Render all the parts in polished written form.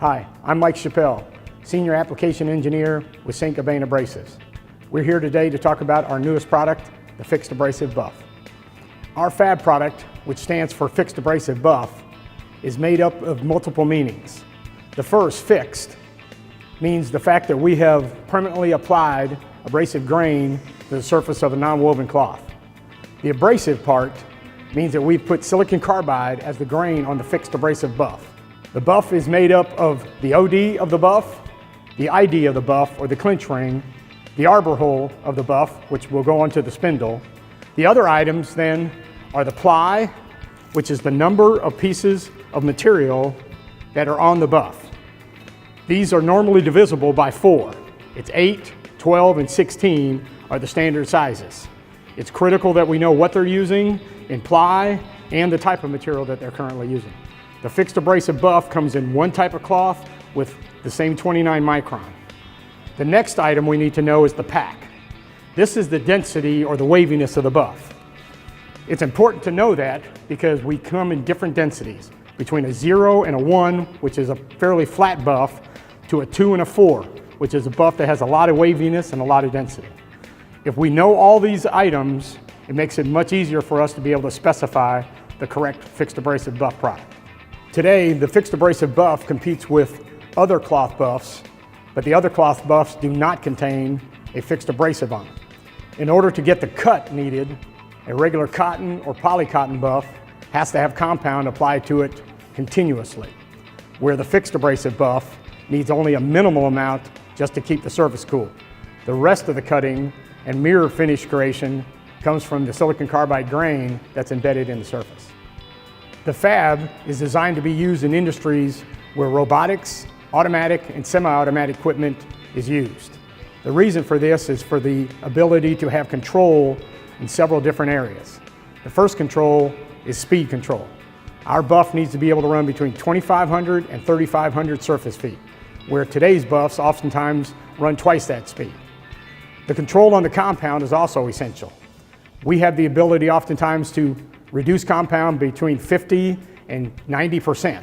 Hi, I'm Mike Shappell, Senior Application Engineer with St. Gobain Abrasives. We're here today to talk about our newest product, the Fixed Abrasive Buff. Our FAB product, which stands for Fixed Abrasive Buff, is made up of multiple meanings. The first, fixed, means the fact that we have permanently applied abrasive grain to the surface of a non-woven cloth. The abrasive part means that we've put silicon carbide as the grain on the Fixed Abrasive Buff. The buff is made up of the OD of the buff, the ID of the buff or the clinch ring, the arbor hole of the buff, which will go onto the spindle. The other items then are the ply, which is the number of pieces of material that are on the buff. These are normally divisible by 4. It's 8, 12, and 16 are the standard sizes. It's critical that we know what they're using in ply and the type of material that they're currently using. The Fixed Abrasive Buff comes in one type of cloth with the same 29 micron. The next item we need to know is the pack. This is the density or the waviness of the buff. It's important to know that because we come in different densities, between a 0 and a 1, which is a fairly flat buff, to a 2 and a 4, which is a buff that has a lot of waviness and a lot of density. If we know all these items, it makes it much easier for us to be able to specify the correct Fixed Abrasive Buff product. Today, the Fixed Abrasive Buff competes with other cloth buffs, but the other cloth buffs do not contain a fixed abrasive on them. In order to get the cut needed, a regular cotton or polycotton buff has to have compound applied to it continuously, where the Fixed Abrasive Buff needs only a minimal amount just to keep the surface cool. The rest of the cutting and mirror finish creation comes from the silicon carbide grain that's embedded in the surface. The FAB is designed to be used in industries where robotics, automatic, and semi-automatic equipment is used. The reason for this is for the ability to have control in several different areas. The first control is speed control. Our buff needs to be able to run between 2,500 and 3,500 surface feet, where today's buffs oftentimes run twice that speed. The control on the compound is also essential. We have the ability oftentimes to reduce compound between 50 and 90%.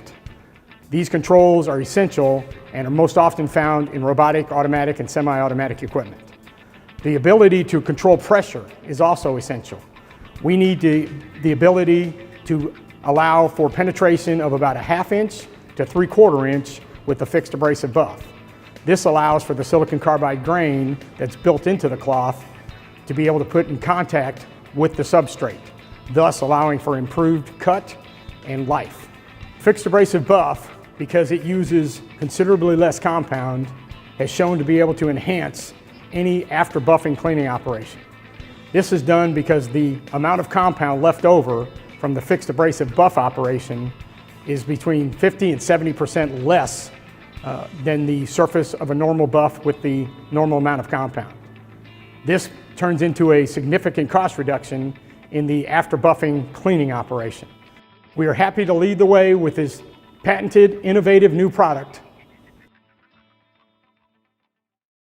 These controls are essential and are most often found in robotic, automatic, and semi-automatic equipment. The ability to control pressure is also essential. We need the ability to allow for penetration of about a 1/2 inch to 3/4 inch with the Fixed Abrasive Buff. This allows for the silicon carbide grain that's built into the cloth to be able to put in contact with the substrate, thus allowing for improved cut and life. Fixed Abrasive Buff, because it uses considerably less compound, has shown to be able to enhance any after buffing cleaning operation. This is done because the amount of compound left over from the Fixed Abrasive Buff operation is between 50 and 70% less than the surface of a normal buff with the normal amount of compound. This turns into a significant cost reduction in the after buffing cleaning operation. We are happy to lead the way with this patented, innovative new product